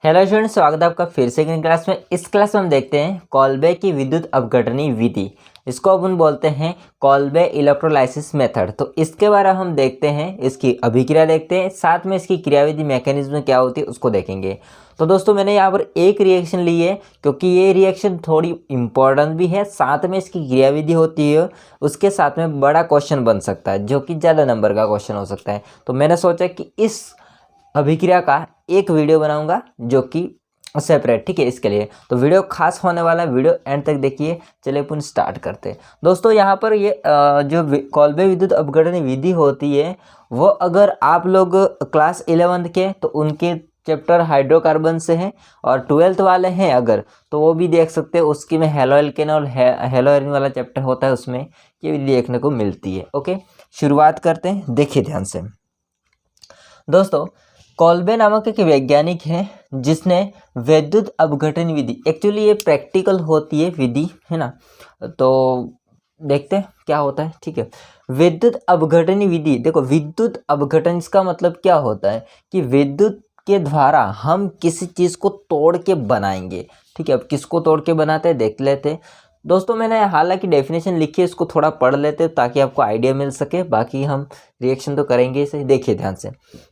Hello students, स्वागत है आपका फिर से सेकंड क्लास में। इस क्लास में हम देखते हैं कॉल्बे की विद्युत अपघटनी विधि। इसको अपन बोलते हैं कॉल्बे इलेक्ट्रोलाइसिस मेथड। तो इसके बारे में हम देखते हैं, इसकी अभिक्रिया देखते हैं, साथ में इसकी क्रियाविधि मैकेनिज्म क्या होती है उसको देखेंगे। तो दोस्तों मैंने यहाँ पर एक रिएक्शन ली है क्योंकि ये रिएक्शन थोड़ी इंपॉर्टेंट भी है, साथ में इसकी क्रियाविधि होती है, उसके साथ में बड़ा क्वेश्चन बन सकता है जो कि ज़्यादा नंबर का क्वेश्चन हो सकता है। तो मैंने सोचा कि इस अभिक्रिया का एक वीडियो बनाऊंगा जो कि सेपरेट, ठीक है, इसके लिए। तो वीडियो खास होने वाला है, वीडियो एंड तक देखिए। चलिए अपन स्टार्ट करते हैं। दोस्तों यहाँ पर ये जो कॉल्बे विद्युत अपघटन विधि होती है वो अगर आप लोग क्लास 11th के तो उनके चैप्टर हाइड्रोकार्बन से हैं, और 12th वाले हैं अगर तो वो भी देख सकते हैं। उसकी में हेलो एल्केन और हेलो एरिन वाला चैप्टर होता है, उसमें ये विधि देखने को मिलती है। ओके, शुरुआत करते हैं, देखिए ध्यान से। दोस्तों कॉल्बे नामक एक वैज्ञानिक है जिसने विद्युत अपघटन विधि, एक्चुअली ये प्रैक्टिकल होती है विधि, है ना। तो देखते हैं क्या होता है, ठीक है। विद्युत अपघटन विधि, देखो विद्युत अपघटन इसका मतलब क्या होता है कि विद्युत के द्वारा हम किसी चीज़ को तोड़ के बनाएंगे, ठीक है। अब किसको तोड़ के बनाते हैं देख लेते हैं। दोस्तों मैंने हालांकि डेफिनेशन लिखी है, इसको थोड़ा पढ़ लेते हैं ताकि आपको आइडिया मिल सके, बाकी हम रिएक्शन तो करेंगे इसे। देखिए ध्यान से।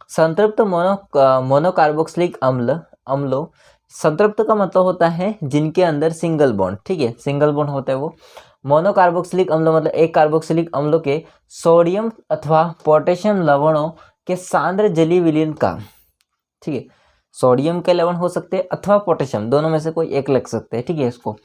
संतृप्त मोनोकार्बोक्सिलिक अम्लों, संतृप्त का मतलब होता है जिनके अंदर सिंगल बॉन्ड, ठीक है, सिंगल बॉन्ड होता है वो। मोनोकार्बोक्सिलिक अम्ल मतलब एक कार्बोक्सिलिक अम्लों के सोडियम अथवा पोटेशियम लवणों के सांद्र जलीय विलयन का, ठीक है, सोडियम के लवण हो सकते हैं अथवा पोटेशियम, दोनों में से कोई एक लग सकते हैं, ठीक है। इसको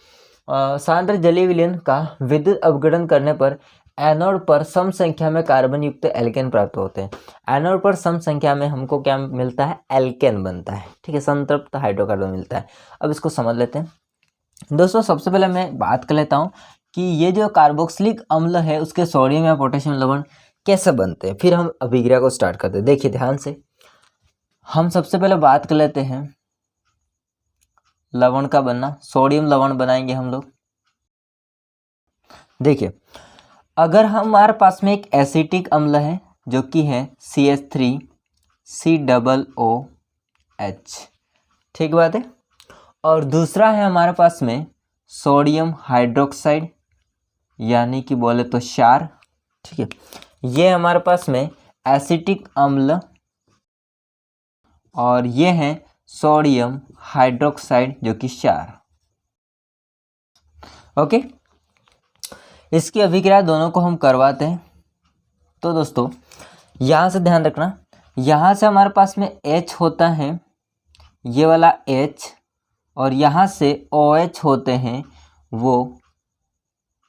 सांद्र जलीय विलयन का विद्युत अपघटन करने पर एनोड पर सम संख्या में कार्बन युक्त एल्केन प्राप्त होते हैं। एनोड पर सम संख्या में हमको क्या मिलता है, एल्केन बनता है, ठीक है, संतृप्त हाइड्रोकार्बन मिलता है। अब इसको समझ लेते हैं। दोस्तों सबसे पहले मैं बात कर लेता हूँ कि ये जो कार्बोक्सिलिक अम्ल है उसके सोडियम या पोटेशियम लवण कैसे बनते हैं, फिर हम अभिक्रिया को स्टार्ट करते हैं। देखिए ध्यान से, हम सबसे पहले बात कर लेते हैं लवण का बनना। सोडियम लवण बनाएंगे हम लोग। देखिए अगर हमारे पास में एक एसिटिक अम्ल है जो कि है CH3COOH, ठीक बात है। और दूसरा है हमारे पास में सोडियम हाइड्रोक्साइड यानी कि बोले तो क्षार, ठीक है। ये हमारे पास में एसिटिक अम्ल और ये है सोडियम हाइड्रोक्साइड जो कि क्षार। ओके, इसकी अभिक्रिया दोनों को हम करवाते हैं। तो दोस्तों यहाँ से ध्यान रखना, यहाँ से हमारे पास में H होता है, ये वाला H, और यहाँ से OH होते हैं, वो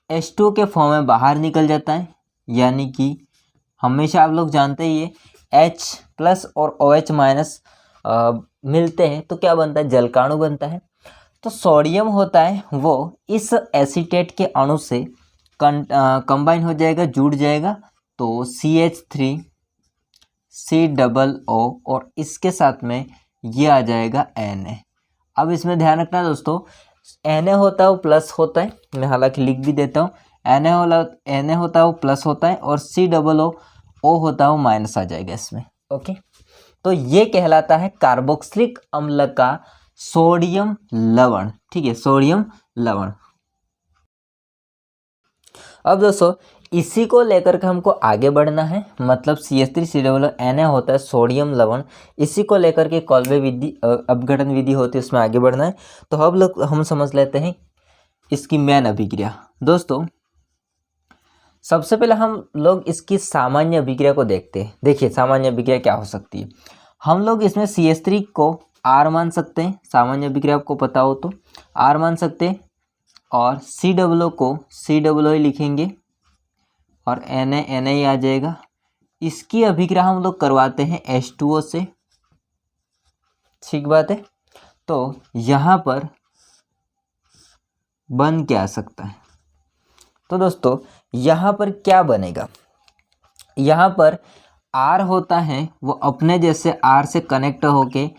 H2 के फॉर्म में बाहर निकल जाता है। यानी कि हमेशा आप लोग जानते ही ये H प्लस और OH माइनस मिलते हैं तो क्या बनता है, जलकाणु बनता है। तो सोडियम होता है वो इस एसीटेट के अणु से कंबाइन हो जाएगा, जुड़ जाएगा, तो CH3COO और इसके साथ में ये आ जाएगा Na। अब इसमें ध्यान रखना दोस्तों, Na होता है वो प्लस होता है, मैं हालांकि लिख भी देता हूँ। Na होता है वो प्लस होता है और COO होता है वो माइनस आ जाएगा इसमें। ओके, तो ये कहलाता है कार्बोक्सिलिक अम्ल का सोडियम लवण, ठीक है, सोडियम लवण। अब दोस्तों इसी को लेकर के हमको आगे बढ़ना है, मतलब CH3COO होता है सोडियम लवण, इसी को लेकर के कॉल्बे विधि अपघटन विधि होती है, उसमें आगे बढ़ना है। तो अब हम समझ लेते हैं इसकी मेन अभिक्रिया। दोस्तों सबसे पहले हम लोग इसकी सामान्य अभिक्रिया को देखते हैं। देखिए सामान्य अभिक्रिया क्या हो सकती है। हम लोग इसमें CH3 को R मान सकते हैं, सामान्य अभिक्रिया आपको पता हो तो R मान सकते हैं, और COO को COO ही लिखेंगे और Na ही आ जाएगा। इसकी अभिक्रिया हम लोग करवाते हैं H2O से, ठीक बात है। तो यहाँ पर बन क्या आ सकता है, तो दोस्तों यहाँ पर क्या बनेगा, यहाँ पर R होता है वो अपने जैसे R से कनेक्ट होके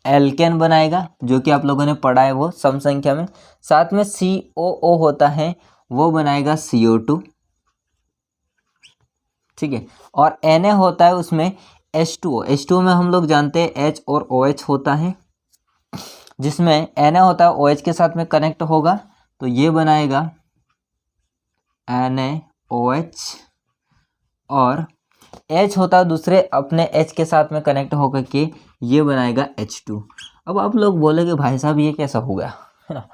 एल्केन बनाएगा, जो कि आप लोगों ने पढ़ा है वो सम संख्या में। साथ में COO होता है वो बनाएगा CO2, ठीक है। और Na होता है उसमें H2O में हम लोग जानते हैं H और OH होता है, जिसमें Na होता है OH के साथ में कनेक्ट होगा तो ये बनाएगा NaOH, और H होता है दूसरे अपने H के साथ में कनेक्ट होकर के ये बनाएगा H2। अब आप लोग बोलेंगे भाई साहब ये कैसा हो गया, है ना।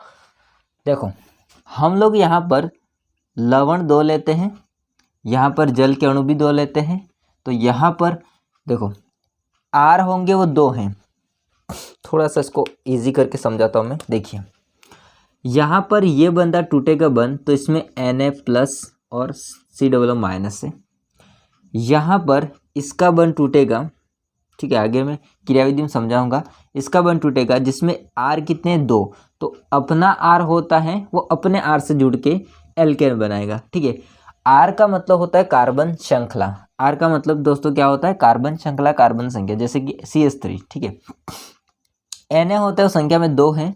देखो हम लोग यहाँ पर लवण 2 लेते हैं, यहाँ पर जल के अणु भी 2 लेते हैं, तो यहाँ पर देखो R होंगे वो 2 हैं। थोड़ा सा इसको इजी करके समझाता हूँ मैं। देखिए यहाँ पर ये बंदा टूटेगा बंद तो इसमें Na+ और COO- है। यहाँ पर इसका बंद टूटेगा, ठीक है, आगे मैं क्रियाविधि में समझाऊंगा। इसका बंद टूटेगा जिसमें R कितने 2, तो अपना R होता है वो अपने R से जुड़ के एल्केन बनाएगा, ठीक है। R का मतलब होता है कार्बन श्रृंखला। R का मतलब दोस्तों क्या होता है, कार्बन श्रृंखला, कार्बन संख्या, जैसे कि CH3, ठीक है। Na होता है वो संख्या में 2 है,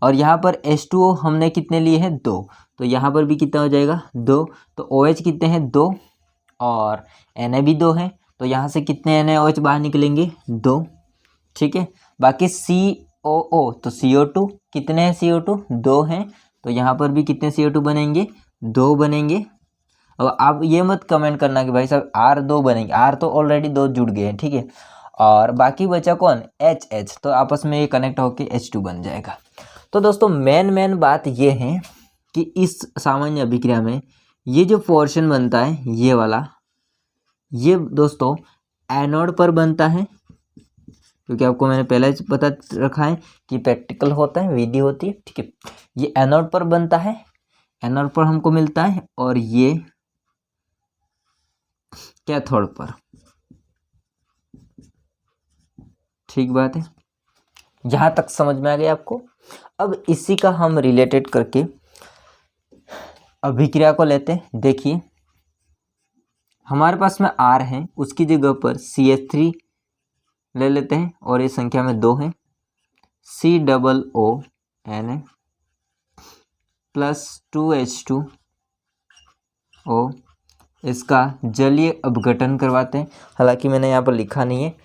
और यहाँ पर H2O हमने कितने लिए हैं 2, तो यहाँ पर भी कितना हो जाएगा 2, तो OH कितने हैं 2, और Na भी 2 है, तो यहाँ से कितने NaOH बाहर निकलेंगे 2, ठीक है। बाकी COO तो CO2 कितने हैं, CO2 2 हैं, तो यहाँ पर भी कितने CO2 बनेंगे 2 बनेंगे। अब आप ये मत कमेंट करना कि भाई साहब R 2 बनेंगे, R तो ऑलरेडी 2 जुड़ गए हैं, ठीक है, और बाकी बचा कौन H, तो आपस में ये कनेक्ट होकर H2 बन जाएगा। तो दोस्तों मेन बात ये है कि इस सामान्य अभिक्रिया में ये जो पोर्शन बनता है ये वाला, ये दोस्तों एनोड पर बनता है, क्योंकि आपको मैंने पहले ही बता रखा है कि प्रैक्टिकल होता है, विधि होती है, ठीक है। ये एनोड पर बनता है, एनोड पर हमको मिलता है, और ये कैथोड पर, ठीक बात है। यहाँ तक समझ में आ गया आपको। अब इसी का हम रिलेटेड करके अभिक्रिया को लेते हैं। देखिए हमारे पास में R है, उसकी जगह पर CH3 ले लेते हैं, और ये संख्या में 2 है, COO प्लस 2H2O, इसका जलीय अपघटन करवाते हैं। हालांकि मैंने यहाँ पर लिखा नहीं है,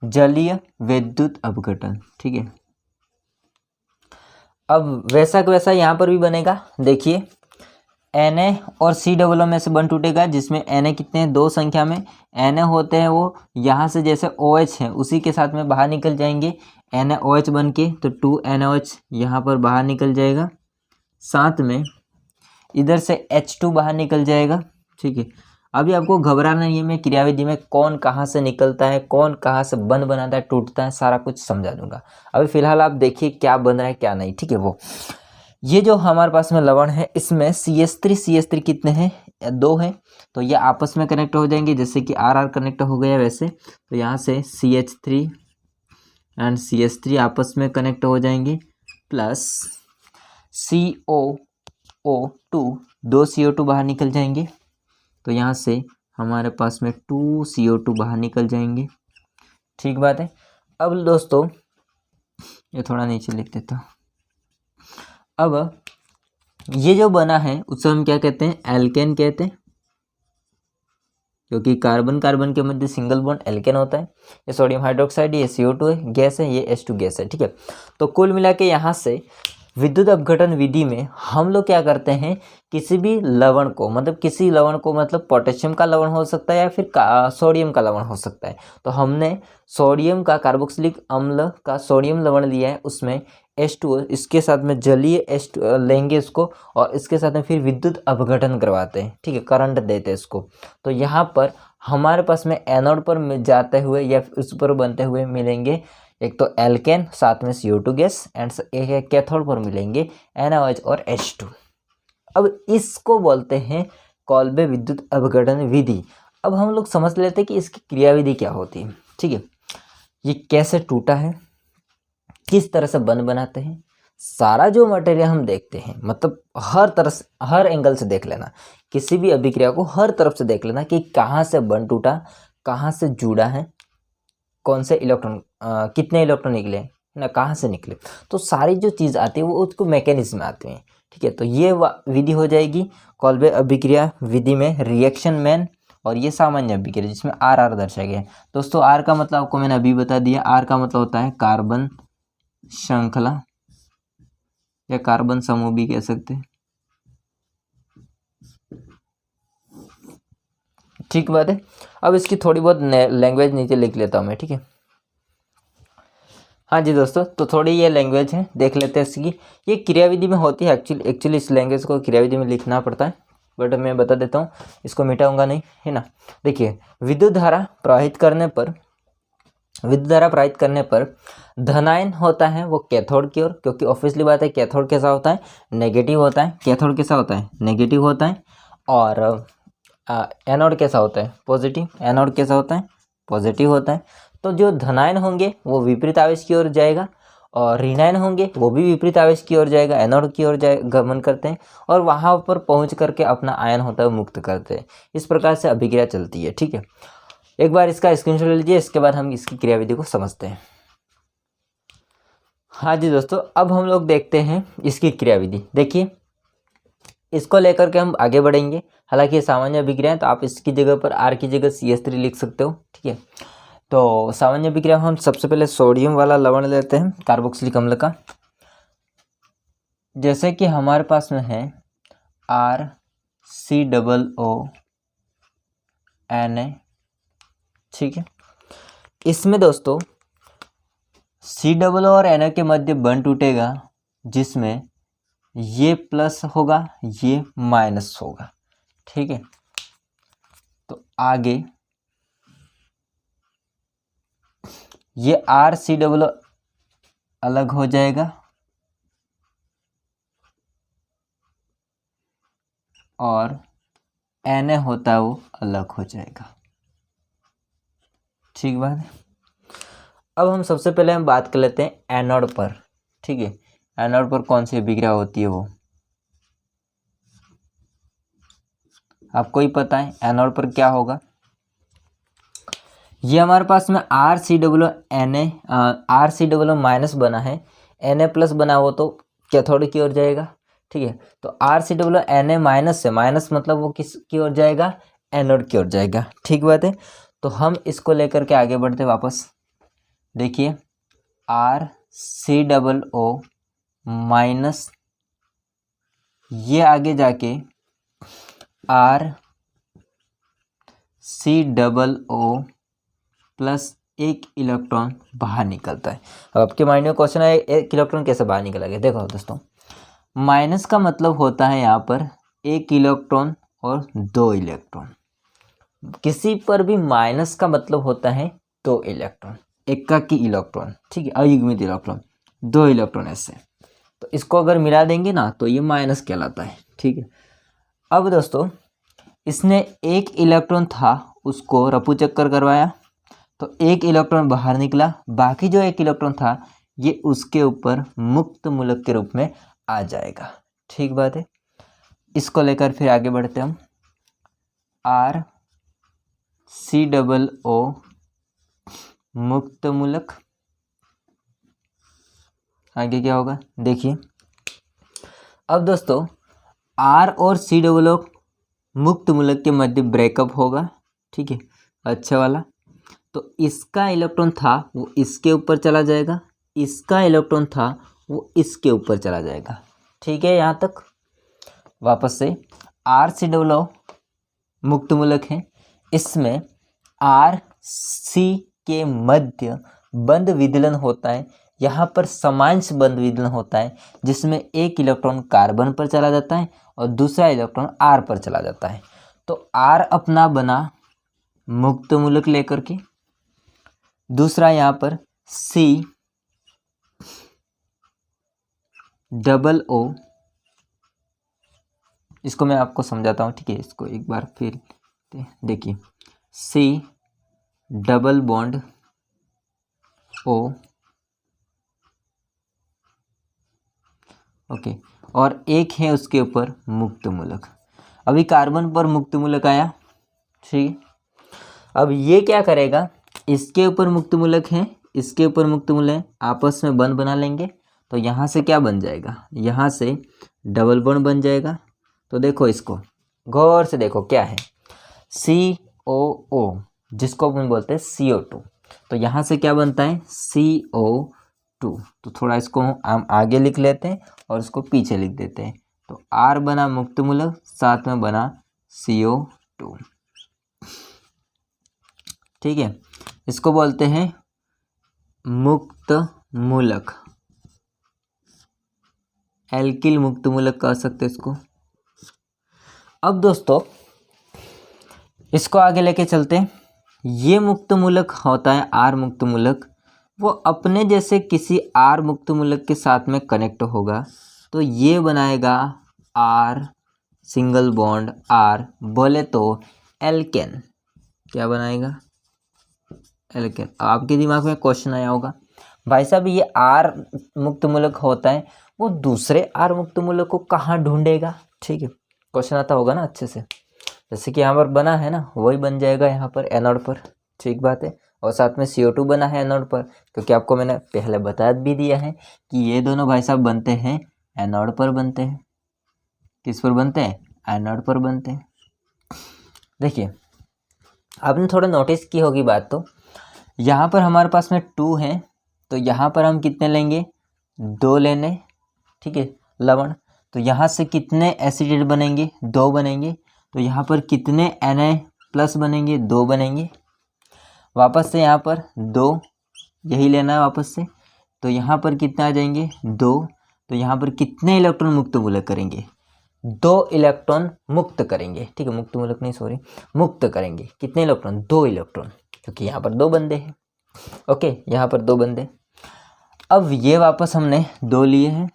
जलीय विद्युत अपघटन, ठीक है। अब वैसा का वैसा यहाँ पर भी बनेगा। देखिए Na और COO में से बन टूटेगा, जिसमें Na कितने हैं 2 संख्या में, Na होते हैं वो यहाँ से जैसे OH है उसी के साथ में बाहर निकल जाएंगे, NaOH बन के, तो 2NaOH यहाँ पर बाहर निकल जाएगा, साथ में इधर से H2 बाहर निकल जाएगा, ठीक है। अभी आपको घबराना नहीं है, मैं क्रियाविधि में कौन कहाँ से निकलता है, कौन कहाँ से बंद बनाता है, टूटता है, सारा कुछ समझा दूंगा। अभी फिलहाल आप देखिए क्या बन रहा है क्या नहीं, ठीक है। वो ये जो हमारे पास में लवण है इसमें CH3 कितने हैं 2 हैं, तो ये आपस में कनेक्ट हो जाएंगे, जैसे कि RR कनेक्ट हो गया वैसे, तो यहाँ से CH3 एंड CH3 आपस में कनेक्ट हो जाएंगे, प्लस COO2 2 CO2 बाहर निकल जाएंगे, तो यहाँ से हमारे पास में 2 CO2 बाहर निकल जाएंगे, ठीक बात है। अब दोस्तों ये थोड़ा नीचे लिख देता हूँ। अब ये जो बना है उसे हम क्या कहते हैं, एल्केन कहते हैं, क्योंकि कार्बन कार्बन के मध्य सिंगल बॉन्ड एल्केन होता है। ये सोडियम हाइड्रोक्साइड, ये CO2 है, गैस है, ये H2 गैस है, ठीक है। तो कुल मिला के यहाँ से विद्युत अपघटन विधि में हम लोग क्या करते हैं, किसी भी लवण को, मतलब किसी लवण को, मतलब पोटेशियम का लवण हो सकता है या फिर सोडियम का लवण हो सकता है, तो हमने सोडियम का कार्बोक्सिलिक अम्ल का सोडियम लवण लिया है, उसमें H2O, इसके साथ में जलीय H2 लेंगे इसको, और इसके साथ में फिर विद्युत अपघटन करवाते हैं, ठीक है, करंट देते हैं इसको। तो यहाँ पर हमारे पास में एनोड पर जाते हुए या उस पर बनते हुए मिलेंगे एक तो एल्केन, साथ में CO2 गैस, एंड एक कैथोड पर मिलेंगे NaOH और H2। अब इसको बोलते हैं कॉल्बे विद्युत अपघटन विधि। अब हम लोग समझ लेते हैं कि इसकी क्रियाविधि क्या होती है, ठीक है। ये कैसे टूटा है, किस तरह से बन बनाते हैं, सारा जो मटेरियल हम देखते हैं, मतलब हर तरह से, हर एंगल से देख लेना, किसी भी अभिक्रिया को हर तरफ से देख लेना कि कहाँ से बन टूटा, कहाँ से जुड़ा है, कौन से इलेक्ट्रॉन, कितने इलेक्ट्रॉन निकले ना, कहाँ से निकले, तो सारी जो चीज़ आती है वो उसको मैकेनिज्म में आती हैं, ठीक है। तो ये विधि हो जाएगी कॉल्बे अभिक्रिया विधि में रिएक्शन मैन, और ये सामान्य अभिक्रिया जिसमें RR दर्शाया गया है। दोस्तों R का मतलब आपको मैंने अभी बता दिया, R का मतलब होता है कार्बन श्रृंखला, या कार्बन समूह भी कह सकते हैं। ठीक बात है। अब इसकी थोड़ी बहुत लैंग्वेज नीचे लिख लेता हूँ मैं, ठीक है। हाँ जी दोस्तों, तो थोड़ी ये लैंग्वेज है, देख लेते हैं इसकी। ये क्रियाविधि में होती है एक्चुअली इस लैंग्वेज को क्रियाविधि में लिखना पड़ता है, बट मैं बता देता हूँ, इसको मिटाऊंगा नहीं, है ना। देखिए, विद्युत धारा प्रवाहित करने पर धनायन होता है वो कैथोड की ओर, क्योंकि ऑब्वियसली बात है कैथोड कैसा होता है, नेगेटिव होता है। कैथोड कैसा होता है, नेगेटिव होता है। और एनोड कैसा होता है, पॉजिटिव। एनोड कैसा होता है, पॉजिटिव होता है। तो जो धनायन होंगे वो विपरीत आवेश की ओर जाएगा, और ऋणायन होंगे वो भी विपरीत आवेश की ओर जाएगा, एनोड की ओर गमन करते हैं, और वहाँ पर पहुँच करके अपना आयन होता है मुक्त करते हैं। इस प्रकार से अभिक्रिया चलती है, ठीक है। एक बार इसका स्क्रीनशॉट ले लीजिए, इसके बाद हम इसकी क्रियाविधि को समझते हैं। हाँ जी दोस्तों, अब हम लोग देखते हैं इसकी क्रियाविधि। देखिए, इसको लेकर के हम आगे बढ़ेंगे। हालांकि ये सामान्य अभिक्रिया है, तो आप इसकी जगह पर आर की जगह CH3 लिख सकते हो, ठीक है। तो सामान्य अभिक्रिया हम सबसे पहले सोडियम वाला लवण लेते हैं, कार्बोक्सिलिक अम्ल का। जैसे कि हमारे पास में है RCOO, ठीक है। इसमें दोस्तों COO और Na के मध्य बंध टूटेगा, जिसमें ये प्लस होगा, ये माइनस होगा, ठीक है। तो आगे ये RCOO अलग हो जाएगा, और Na होता है वो अलग हो जाएगा, ठीक बात है। अब हम सबसे पहले हम बात कर लेते हैं एनोड पर, ठीक है। एनोड पर कौन सी अभिक्रिया होती है वो आपको ही पता है। एनोड पर क्या होगा, ये हमारे पास में RCOO माइनस बना है, Na प्लस बना हो तो कैथोड की ओर जाएगा, ठीक है। तो RCOO Na माइनस से, माइनस मतलब वो किस की ओर जाएगा, एनोड की ओर जाएगा, ठीक बात है। तो हम इसको लेकर के आगे बढ़ते वापस। देखिए, RCOO माइनस, ये आगे जाके RCOO प्लस एक इलेक्ट्रॉन बाहर निकलता है। अब आपके माइंड में क्वेश्चन है, एक इलेक्ट्रॉन कैसे बाहर निकलेगा। देखो दोस्तों, माइनस का मतलब होता है यहाँ पर एक इलेक्ट्रॉन और दो इलेक्ट्रॉन। किसी पर भी माइनस का मतलब होता है दो इलेक्ट्रॉन, एकाकी इलेक्ट्रॉन, ठीक है, अयुग्मित इलेक्ट्रॉन, दो इलेक्ट्रॉन ऐसे। तो इसको अगर मिला देंगे ना तो ये माइनस कहलाता है, ठीक है। अब दोस्तों, इसने एक इलेक्ट्रॉन था उसको रफू चक्कर करवाया, तो एक इलेक्ट्रॉन बाहर निकला, बाकी जो एक इलेक्ट्रॉन था ये उसके ऊपर मुक्त मूलक के रूप में आ जाएगा, ठीक बात है। इसको लेकर फिर आगे बढ़ते हम। RCOO मुक्त मूलक, आगे क्या होगा देखिए। अब दोस्तों, R और COO मुक्त मूलक के मध्य ब्रेकअप होगा, ठीक है, अच्छा वाला। तो इसका इलेक्ट्रॉन था वो इसके ऊपर चला जाएगा, इसका इलेक्ट्रॉन था वो इसके ऊपर चला जाएगा, ठीक है। यहाँ तक वापस से RCOO मुक्त मूलक है, इसमें RC के मध्य बंध विदलन होता है। यहाँ पर समांश बंध विदलन होता है, जिसमें एक इलेक्ट्रॉन कार्बन पर चला जाता है और दूसरा इलेक्ट्रॉन R पर चला जाता है। तो R अपना बना मुक्त मूलक लेकर के, दूसरा यहाँ पर COO, इसको मैं आपको समझाता हूँ, ठीक है। इसको एक बार फिर देखिए, C double bond O, okay, और एक है उसके ऊपर मुक्त मूलक। अभी कार्बन पर मुक्त मूलक आया, ठीक। अब ये क्या करेगा, इसके ऊपर मुक्त मूलक है, इसके ऊपर मुक्त मूलक है, आपस में बंध बना लेंगे। तो यहाँ से क्या बन जाएगा, यहाँ से डबल बॉन्ड बन जाएगा। तो देखो, इसको गौर से देखो क्या है, COO, जिसको अपन बोलते हैं CO2। तो यहाँ से क्या बनता है, CO2 टू। तो थोड़ा इसको हम आगे लिख लेते हैं और इसको पीछे लिख देते हैं। तो R बना मुक्त मूलक, साथ में बना CO2। ठीक है, इसको बोलते हैं मुक्त मूलक, एल्किल मुक्त मूलक कह सकते हैं इसको। अब दोस्तों इसको आगे लेके चलते हैं। ये मुक्त मूलक होता है R मुक्त मूलक, वो अपने जैसे किसी R मुक्त मूलक के साथ में कनेक्ट होगा तो ये बनाएगा R सिंगल बॉन्ड R, बोले तो एल्केन। क्या बनाएगा? एल्केन। आपके दिमाग में क्वेश्चन आया होगा, भाई साहब ये R मुक्त मूलक होता है, वो दूसरे R मुक्त मूलक को कहाँ ढूंढेगा? ठीक है, क्वेश्चन आता होगा ना अच्छे से। जैसे कि यहाँ पर बना है ना, वही बन जाएगा यहाँ पर एनोड पर। ठीक बात है। और साथ में CO2 बना है एनोड पर, क्योंकि आपको मैंने पहले बता भी दिया है कि ये दोनों भाई साहब बनते हैं एनोड पर बनते हैं। किस पर बनते हैं? एनोड पर बनते हैं। देखिए आपने थोड़ा नोटिस की होगी बात, तो यहाँ पर हमारे पास में 2 है, तो यहाँ पर हम कितने लेंगे? 2 लेने। ठीक है, लवण। तो यहाँ से कितने एसिड बनेंगे? 2 बनेंगे। तो यहाँ पर कितने Na+ बनेंगे? 2 बनेंगे। वापस से यहाँ पर 2, यही लेना है वापस से। तो यहाँ पर कितना आ जाएंगे? 2। तो यहाँ पर कितने इलेक्ट्रॉन मुक्त मूलक करेंगे? 2 इलेक्ट्रॉन मुक्त करेंगे। ठीक है, मुक्त मूलक नहीं, सॉरी, मुक्त करेंगे। कितने इलेक्ट्रॉन? 2 इलेक्ट्रॉन, क्योंकि यहाँ पर 2 बंदे हैं। ओके, यहाँ पर 2 बंदे। अब ये वापस हमने 2 लिए हैं,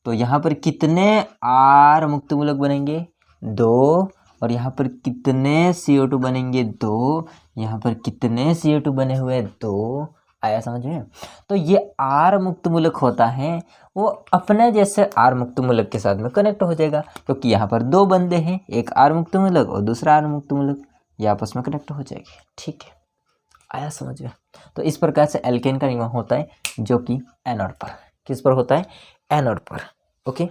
तो यहाँ पर कितने R मुक्त मूलक बनेंगे? 2। और यहाँ पर कितने CO2 बनेंगे? 2। यहाँ पर कितने CO2 बने हुए? 2। आया समझ में? तो ये R मुक्त मूलक होता है, वो अपने जैसे R मुक्त मूलक के साथ में कनेक्ट हो जाएगा, क्योंकि यहाँ पर 2 बंदे हैं, एक R मुक्त मूलक और दूसरा R मुक्त मूलक, ये आपस में कनेक्ट हो जाएंगे। ठीक है, आया समझ में? तो इस प्रकार से एल्केन का निर्माण होता है, जो कि एनोड पर। किस पर होता है? एनोड पर। ओके,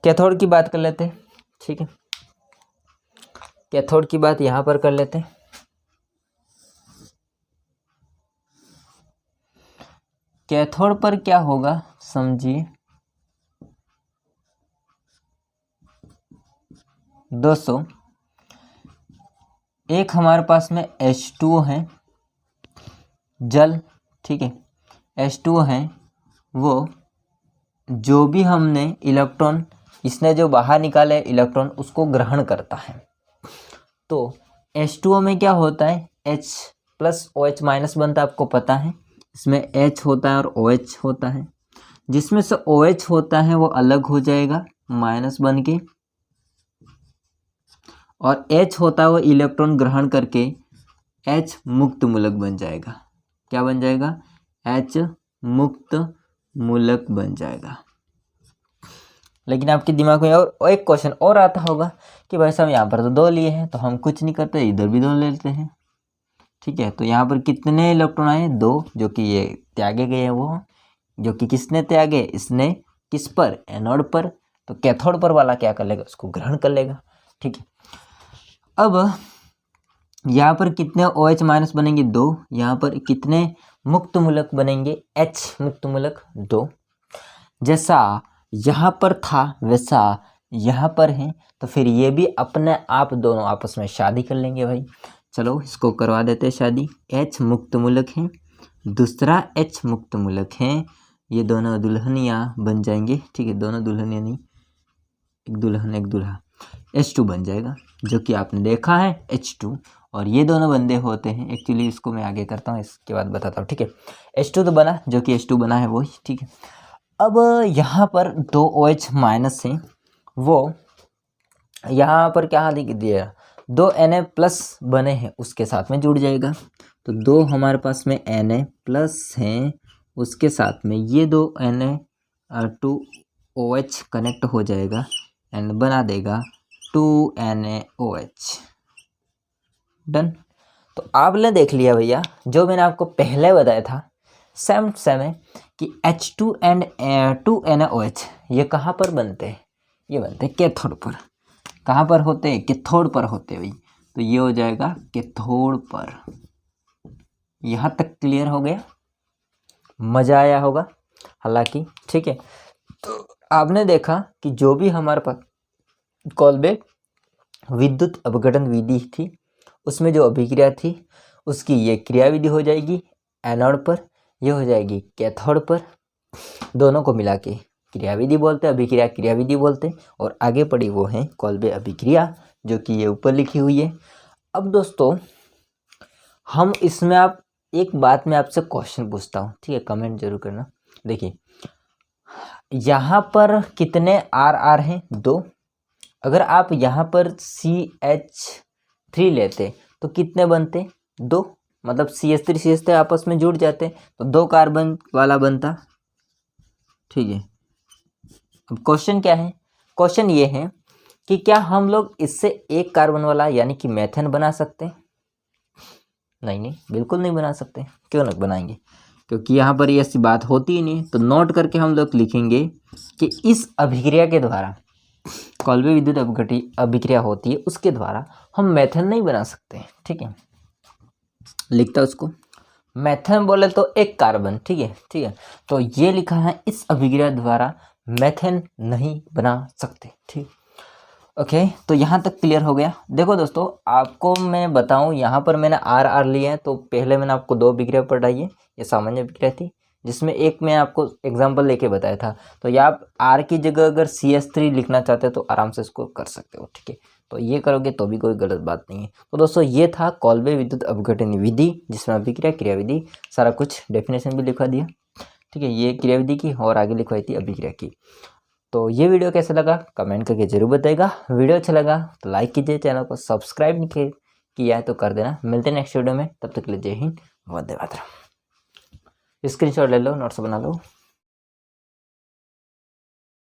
कैथोड की बात कर लेते हैं। ठीक है, कैथोड की बात यहाँ पर कर लेते हैं। कैथोड पर क्या होगा समझिए दोस्तों। एक हमारे पास में H2O है, जल। ठीक है, H2O है, वो जो भी हमने इलेक्ट्रॉन, इसने जो बाहर निकाले इलेक्ट्रॉन, उसको ग्रहण करता है। तो H2O में क्या होता है? H+ OH- बनता है, आपको पता है। इसमें H होता है और OH होता है। जिसमें से OH होता है वो अलग हो जाएगा माइनस बन के, और H होता है वो इलेक्ट्रॉन ग्रहण करके H मुक्त मूलक बन जाएगा। क्या बन जाएगा? H मुक्त मूलक बन जाएगा। लेकिन आपके दिमाग में और एक क्वेश्चन और आता होगा कि भाई साहब यहाँ पर तो 2 लिए हैं, तो हम कुछ नहीं करते, इधर भी 2 ले लेते हैं। ठीक है, तो यहाँ पर कितने इलेक्ट्रॉन आए? 2, जो कि ये त्यागे गए हैं, वो जो कि किसने त्यागे? इसने। किस पर? एनोड पर। तो कैथोड पर वाला क्या कर लेगा? उसको ग्रहण कर लेगा। ठीक है, अब यहाँ पर कितने OH- बनेंगे? 2। यहाँ पर कितने मुक्त मूलक बनेंगे? H मुक्त मूलक 2। जैसा यहाँ पर था वैसा यहाँ पर है, तो फिर ये भी अपने आप दोनों आपस में शादी कर लेंगे भाई। चलो इसको करवा देते हैं शादी। H मुक्त मूलक है, दूसरा H मुक्त मूलक है, ये दोनों दुल्हनियाँ बन जाएंगे। ठीक है, दोनों दुल्हनियाँ नहीं, एक दुल्हन एक दूल्हा, H2 बन जाएगा, जो कि आपने देखा है H2। और ये दोनों बंदे होते हैं, एक्चुअली इसको मैं आगे करता हूँ, इसके बाद बताता हूँ। ठीक है, H2 तो बना, जो कि H2 बना है वही। ठीक है, अब यहाँ पर 2 OH- हैं, वो यहाँ पर क्या लिख दिया? 2 Na+ बने हैं, उसके साथ में जुड़ जाएगा। तो 2 हमारे पास में Na+ हैं, उसके साथ में ये 2 Na2OH कनेक्ट हो जाएगा एंड बना देगा 2NaOH। डन। तो आपने देख लिया भैया, जो मैंने आपको पहले बताया था सेम है कि H2 एंड 2NaOH ये कहाँ पर बनते हैं? ये बनते हैं कैथोड पर। कहाँ पर होते हैं? कैथोड पर होते हैं भाई। तो ये हो जाएगा कैथोड पर। यहाँ तक क्लियर हो गया? मज़ा आया होगा हालांकि, ठीक है। तो आपने देखा कि जो भी हमारे पास कॉलबे विद्युत अपघटन विधि थी उसमें जो अभिक्रिया थी उसकी ये क्रिया विधि हो जाएगी एनोड पर, ये हो जाएगी कैथोड पर। दोनों को मिला के क्रिया विधि बोलते हैं, अभिक्रिया क्रिया विधि बोलते हैं। और आगे पड़ी वो है कॉलबे अभिक्रिया, जो कि ये ऊपर लिखी हुई है। अब दोस्तों हम इसमें आप एक बात में आपसे क्वेश्चन पूछता हूँ, ठीक है, कमेंट जरूर करना। देखिए यहाँ पर कितने आर आर हैं? 2। अगर आप यहाँ पर CH3 लेते तो कितने बनते? 2। मतलब CH3 CH3 आपस में जुड़ जाते तो 2 कार्बन वाला बनता, ठीक है। अब क्वेश्चन क्या है? क्वेश्चन ये है कि क्या हम लोग इससे एक कार्बन वाला यानी कि मेथेन बना सकते हैं? नहीं, बिल्कुल नहीं बना सकते। क्यों नहीं बनाएंगे? क्योंकि यहाँ पर ऐसी बात होती ही नहीं। तो नोट करके हम लोग लिखेंगे कि इस अभिक्रिया के द्वारा, कॉलबे विद्युत अभिक्रिया होती है उसके द्वारा हम मेथेन नहीं बना सकते, ठीक है। लिखता उसको मेथेन बोले तो एक कार्बन, ठीक है, ठीक है। तो ये लिखा है इस अभिक्रिया द्वारा मेथेन नहीं बना सकते, ठीक। ओके, तो यहाँ तक क्लियर हो गया। देखो दोस्तों आपको मैं बताऊँ, यहाँ पर मैंने आर आर लिए हैं। तो पहले मैंने आपको 2 अभिक्रिया पढ़ाई है, ये सामान्य अभिक्रिया थी जिसमें एक मैं आपको एग्जांपल लेके बताया था। तो या आप आर की जगह अगर CH3 लिखना चाहते हो तो आराम से इसको कर सकते हो, ठीक है। तो ये करोगे तो भी कोई गलत बात नहीं है। तो दोस्तों ये था कॉलबे विद्युत अपघटन विधि, जिसमें अभिक्रिया क्रिया विधि सारा कुछ डेफिनेशन भी लिखवा दिया, ठीक है। ये क्रिया विधि की और आगे लिखवाई थी अभिक्रिया की। तो ये वीडियो कैसा लगा कमेंट करके जरूर बताइएगा। वीडियो अच्छा लगा तो लाइक कीजिए, चैनल को सब्सक्राइब नहीं किया है तो कर देना। मिलते हैं नेक्स्ट वीडियो में, तब तक के लिए जय हिंद, वंदे मातरम। स्क्रीनशॉट ले लो, नोट्स बना लो।